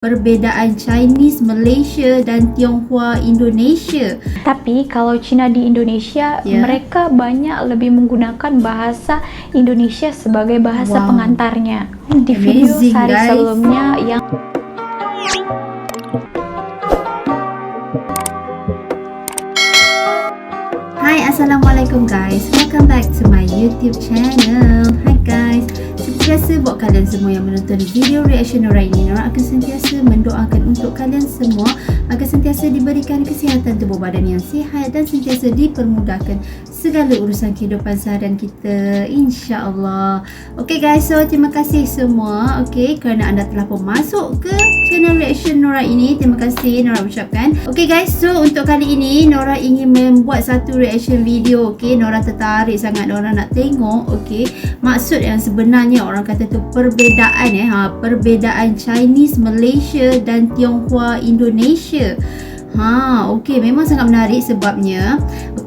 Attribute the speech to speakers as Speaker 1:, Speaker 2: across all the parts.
Speaker 1: perbezaan Chinese Malaysia dan Tionghoa Indonesia.
Speaker 2: Tapi kalau Cina di Indonesia, mereka banyak lebih menggunakan bahasa Indonesia sebagai bahasa pengantarnya. Di video sehari sebelumnya yang
Speaker 1: Hai, Assalamualaikum guys. Welcome back to my YouTube channel. Hi guys. Seperti biasa buat kalian semua yang menonton video reaction Nora ini, Nora akan sentiasa mendoakan untuk kalian semua agar sentiasa diberikan kesihatan tubuh badan yang sihat dan sentiasa dipermudahkan segala urusan kehidupan seharian kita, insya-Allah. Okay guys, so terima kasih semua kerana anda telah pun masuk ke channel reaction Nora ini. Terima kasih Nora ucapkan. Okay guys, so untuk kali ini Nora ingin membuat satu reaction video. Nora tertarik sangat, Nora nak tengok maksud yang sebenarnya orang kata tu perbezaan perbezaan Chinese Malaysia dan Tionghoa Indonesia. Memang sangat menarik sebabnya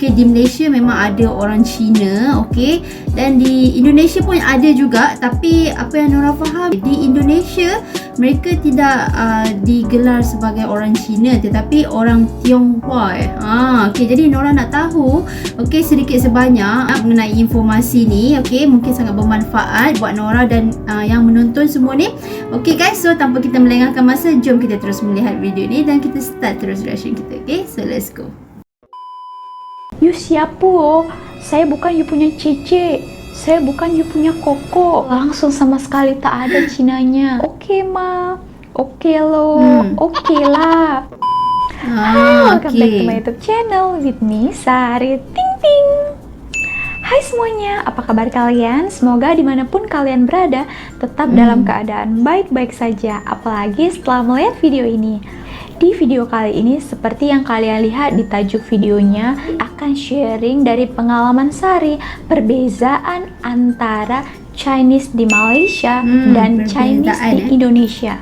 Speaker 1: di Malaysia memang ada orang Cina, dan di Indonesia pun ada juga, tapi apa yang Nora faham, di Indonesia mereka tidak digelar sebagai orang Cina tetapi orang Tionghoa. Jadi Nora nak tahu sedikit sebanyak mengenai informasi ni, mungkin sangat bermanfaat buat Nora dan yang menonton semua ni. Guys, so tanpa kita melengahkan masa, jom kita terus melihat video ni dan kita start terus reaction kita. So let's go.
Speaker 2: You siapa? Saya bukan you punya Cece. Saya bukan you punya Koko. Langsung sama sekali tak ada Cinanya. Ma. Lo. Lah. Welcome back to my YouTube channel with me, Sari Ting Ting. Hai semuanya, apa kabar kalian? Semoga dimanapun kalian berada tetap dalam keadaan baik-baik saja. Apalagi setelah melihat video ini. Di video kali ini, seperti yang kalian lihat di tajuk videonya, akan sharing dari pengalaman Sari perbezaan antara Chinese di Malaysia dan Chinese di Indonesia.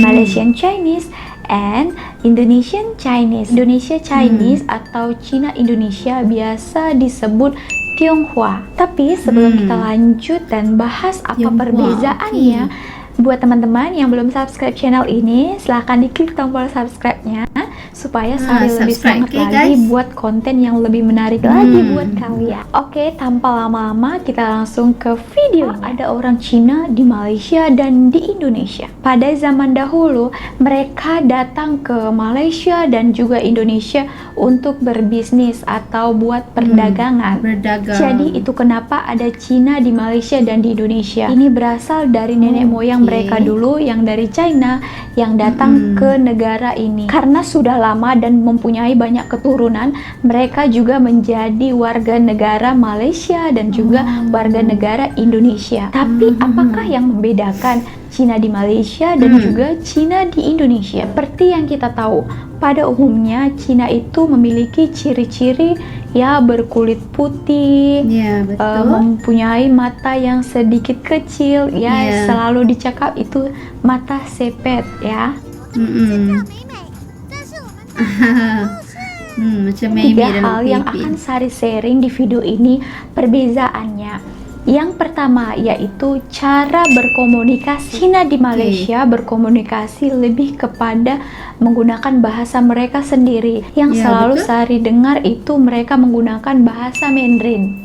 Speaker 2: Malaysian Chinese and Indonesian Chinese. Indonesia Chinese atau Cina Indonesia biasa disebut Tionghoa. Tapi sebelum kita lanjut dan bahas apa perbezaannya, buat teman-teman yang belum subscribe channel ini, silahkan diklik tombol subscribe-nya supaya Sari lebih semangat lagi buat konten yang lebih menarik lagi buat kalian. Tanpa lama-lama kita langsung ke video. Ada orang Cina di Malaysia dan di Indonesia. Pada zaman dahulu, mereka datang ke Malaysia dan juga Indonesia untuk berbisnis atau buat perdagangan. Jadi itu kenapa ada Cina di Malaysia dan di Indonesia. Ini berasal dari nenek moyang mereka dulu yang dari China yang datang ke negara ini. Karena sudah lama dan mempunyai banyak keturunan, mereka juga menjadi warga negara Malaysia dan juga warga negara Indonesia. Tapi apakah yang membedakan Cina di Malaysia dan juga Cina di Indonesia? Seperti yang kita tahu, pada umumnya Cina itu memiliki ciri-ciri berkulit putih, mempunyai mata yang sedikit kecil, selalu dicakap itu mata sepet,
Speaker 1: macam
Speaker 2: tiga hal yang akan Sari sharing di video ini perbezaannya. Yang pertama yaitu cara berkomunikasi. Cina di Malaysia berkomunikasi lebih kepada menggunakan bahasa mereka sendiri. Yang selalu Sari dengar itu mereka menggunakan bahasa Mandarin.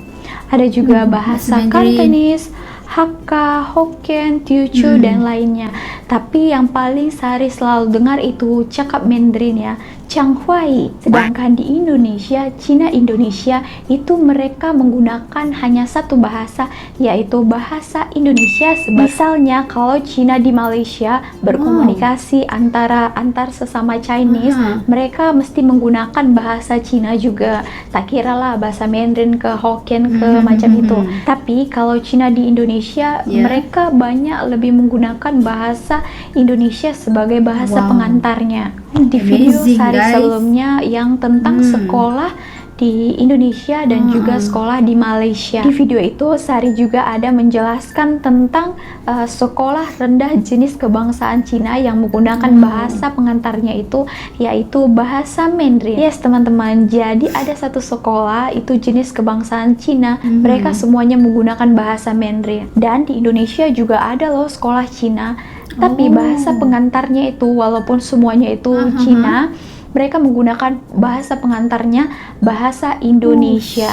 Speaker 2: Ada juga bahasa Cantonese, Hakka, Hokkien, Teochew dan lainnya. Tapi yang paling Sari selalu dengar itu cakap Mandarin, Changhuai. Sedangkan di Indonesia, Cina Indonesia itu mereka menggunakan hanya satu bahasa, yaitu bahasa Indonesia. Misalnya kalau Cina di Malaysia berkomunikasi antar sesama Chinese, mereka mesti menggunakan bahasa Cina juga. Tak kira lah bahasa Mandarin ke Hokkien ke macam itu. Tapi kalau Cina di Indonesia, mereka banyak lebih menggunakan bahasa Indonesia sebagai bahasa pengantarnya. Di video Sari sebelumnya yang tentang sekolah di Indonesia dan juga sekolah di Malaysia. Di video itu Sari juga ada menjelaskan tentang sekolah rendah jenis kebangsaan Cina yang menggunakan bahasa pengantarnya itu yaitu bahasa Mandarin. Yes teman-teman, jadi ada satu sekolah itu jenis kebangsaan Cina, mereka semuanya menggunakan bahasa Mandarin. Dan di Indonesia juga ada loh sekolah Cina Tapi bahasa pengantarnya itu walaupun semuanya itu Cina, mereka menggunakan bahasa pengantarnya bahasa Indonesia.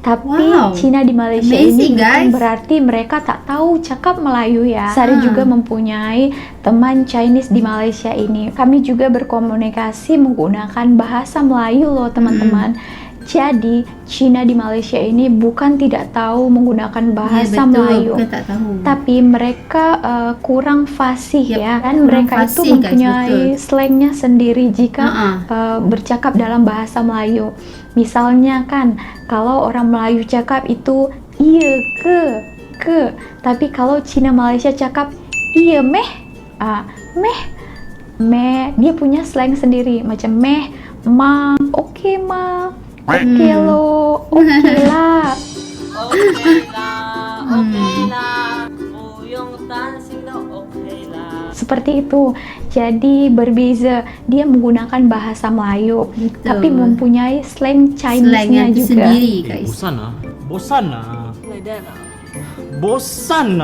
Speaker 2: Tapi Cina di Malaysia
Speaker 1: Amazing,
Speaker 2: ini bukan
Speaker 1: guys.
Speaker 2: berarti mereka tak tahu cakap Melayu ya. Sari juga mempunyai teman Chinese di Malaysia ini. Kami juga berkomunikasi menggunakan bahasa Melayu loh teman-teman. Jadi Cina di Malaysia ini bukan tidak tahu menggunakan bahasa Melayu,
Speaker 1: bukan tak tahu.
Speaker 2: tapi mereka kurang fasih ya, dan
Speaker 1: kurang
Speaker 2: mereka itu
Speaker 1: fasih, guys,
Speaker 2: mempunyai slangnya sendiri jika bercakap dalam bahasa Melayu. Misalnya kan, kalau orang Melayu cakap itu iya ke, tapi kalau Cina Malaysia cakap iya meh, meh, dia punya slang sendiri macam meh, ma, oke ma, oke lo, oke lah. Seperti itu. Jadi berbeza, dia menggunakan bahasa Melayu, tapi mempunyai slang Chinese-nya juga.
Speaker 1: Sendiri, guys.
Speaker 3: Bosan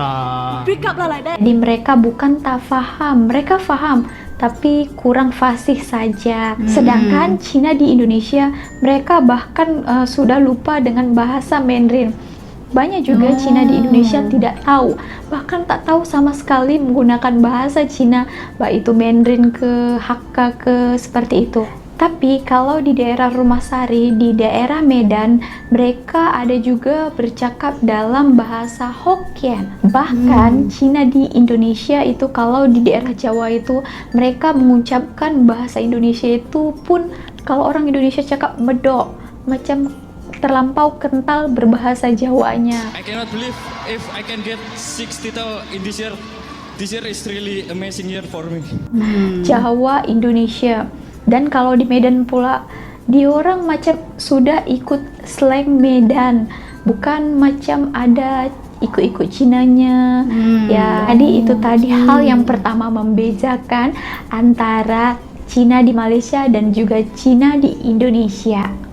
Speaker 2: Jadi mereka bukan tak faham, mereka faham, tapi kurang fasih saja. Sedangkan Cina di Indonesia, mereka bahkan sudah lupa dengan bahasa Mandarin. Banyak juga Cina di Indonesia tidak tahu, bahkan tak tahu sama sekali menggunakan bahasa Cina, baik itu Mandarin ke, Hakka ke, seperti itu. Tapi kalau di daerah Rumah Sari, di daerah Medan, mereka ada juga bercakap dalam bahasa Hokkien. Bahkan Cina di Indonesia itu, kalau di daerah Jawa itu, mereka mengucapkan bahasa Indonesia itu pun, kalau orang Indonesia cakap medok, macam terlampau kental berbahasa Jawanya.
Speaker 4: I cannot believe if I can get 6 title in this year. This year is really amazing year for me.
Speaker 2: Jawa Indonesia. Dan kalau di Medan pula, diorang macam sudah ikut slang Medan, bukan macam ada ikut-ikut Cinanya. Ya, jadi itu tadi hal yang pertama membedakan antara Cina di Malaysia dan juga Cina di Indonesia.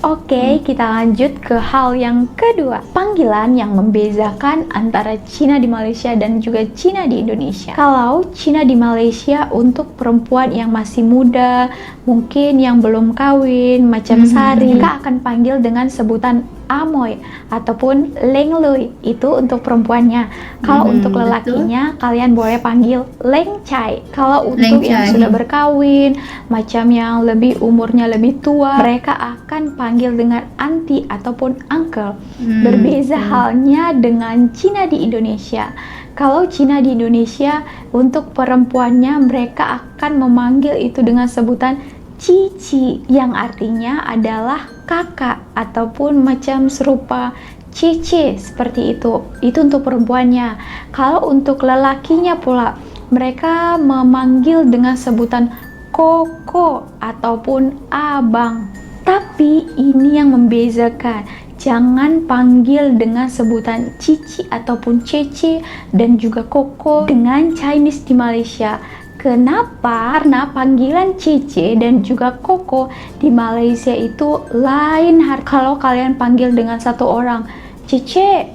Speaker 2: Oke, kita lanjut ke hal yang kedua. Panggilan yang membedakan antara Cina di Malaysia dan juga Cina di Indonesia. Kalau Cina di Malaysia untuk perempuan yang masih muda, mungkin yang belum kawin, macam Sari, mereka akan panggil dengan sebutan Amoy ataupun Leng Lui. Itu untuk perempuannya. Kalau untuk lelakinya, kalian boleh panggil Leng Chai. Kalau untuk yang sudah berkawin, macam yang lebih umurnya lebih tua, mereka akan panggil dengan auntie ataupun uncle. Berbeza halnya dengan Cina di Indonesia. Kalau Cina di Indonesia, untuk perempuannya mereka akan memanggil itu dengan sebutan Cici, yang artinya adalah kakak ataupun macam serupa Cici, seperti itu. Itu untuk perempuannya. Kalau untuk lelakinya pula, mereka memanggil dengan sebutan koko ataupun abang. Tapi ini yang membedakan, jangan panggil dengan sebutan cici ataupun cece dan juga koko dengan Chinese di Malaysia. Kenapa? Karena panggilan cece dan juga koko di Malaysia itu lain. Kalau kalian panggil dengan satu orang cece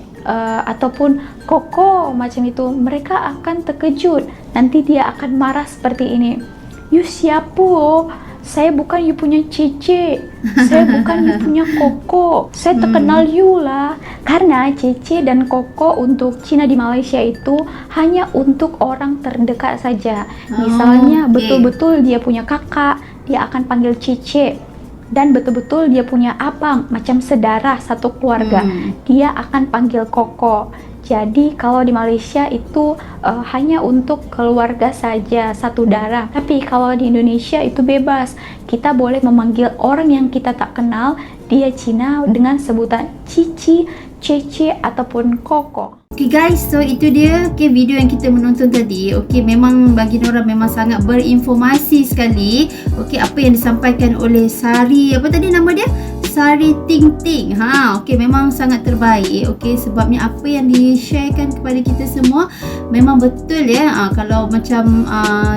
Speaker 2: ataupun koko macam itu, mereka akan terkejut. Nanti dia akan marah seperti ini. You siapa? Saya bukan you punya cece, saya bukan you punya koko, saya terkenal you lah. Karena cece dan koko untuk Cina di Malaysia itu hanya untuk orang terdekat saja. Misalnya betul-betul dia punya kakak, dia akan panggil cece. Dan betul-betul dia punya abang, macam saudara satu keluarga, dia akan panggil koko. Jadi kalau di Malaysia itu hanya untuk keluarga saja, satu darah. Tapi kalau di Indonesia itu bebas. Kita boleh memanggil orang yang kita tak kenal, dia Cina, dengan sebutan cici, cece ataupun koko.
Speaker 1: Okay guys, so itu dia video yang kita menonton tadi. Memang bagi Nora memang sangat berinformasi sekali. Apa yang disampaikan oleh Sari, apa tadi nama dia? Sari Ting Ting. Memang sangat terbaik. Sebabnya apa yang di-sharekan kepada kita semua memang betul ya. Kalau macam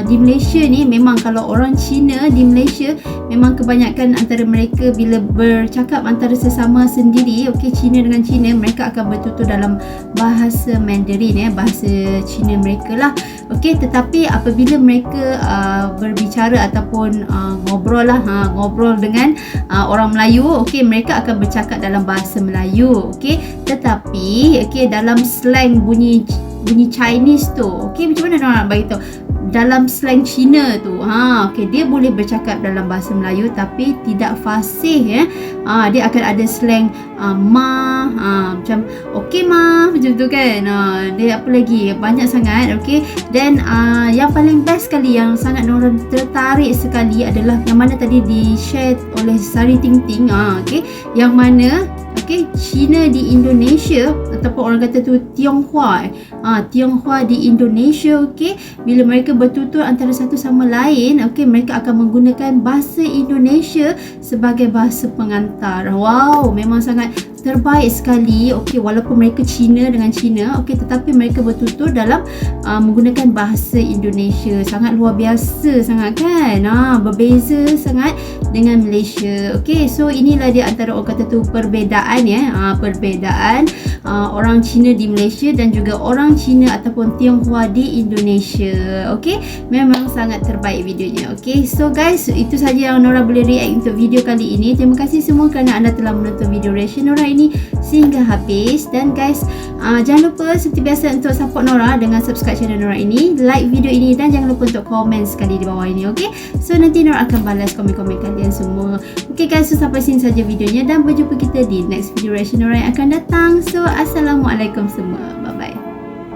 Speaker 1: di Malaysia ni, memang kalau orang Cina di Malaysia, memang kebanyakan antara mereka bila bercakap antara sesama sendiri, Cina dengan Cina, mereka akan bertutur dalam bahasa bahasa Mandarin, bahasa Cina mereka lah. Okey, tetapi apabila mereka berbicara ataupun ngobrol dengan orang Melayu, okey, mereka akan bercakap dalam bahasa Melayu. Okey, tetapi dalam slang bunyi Chinese tu, okey, macam mana orang nak bagi tahu? Dalam slang Cina tu, okey, dia boleh bercakap dalam bahasa Melayu tapi tidak fasih, dia akan ada slang ma, macam okey ma, macam tu kan. Dia apa lagi? Banyak sangat, okey. Dan yang paling best sekali, yang sangat orang tertarik sekali adalah yang mana tadi di-share oleh Sari Ting Ting, okey, yang mana Cina di Indonesia ataupun orang kata tu Tionghoa, Tionghoa di Indonesia, okey, bila mereka bertutur antara satu sama lain, okey, mereka akan menggunakan bahasa Indonesia sebagai bahasa pengantar. Wow, memang sangat terbaik sekali. Okey, walaupun mereka Cina dengan Cina, okey, tetapi mereka bertutur dalam menggunakan bahasa Indonesia. Sangat luar biasa sangat kan. Berbeza sangat dengan Malaysia. Okey, so inilah dia antara orang kata tu perbezaan perbezaan orang Cina di Malaysia dan juga orang Cina ataupun Tionghoa di Indonesia. Okey, memang sangat terbaik videonya. Okey, so guys, itu saja yang Nora boleh react untuk video kali ini. Terima kasih semua kerana anda telah menonton video reaction Nora ini sehingga habis. Dan guys, jangan lupa seperti biasa untuk support Nora dengan subscribe channel Nora ini, like video ini, dan jangan lupa untuk komen sekali di bawah ini. Okey, so nanti Nora akan balas komen-komen kalian semua. Okey guys, so sampai sini saja videonya dan berjumpa kita di next video reaction Nora yang akan datang. So assalamualaikum semua, bye bye.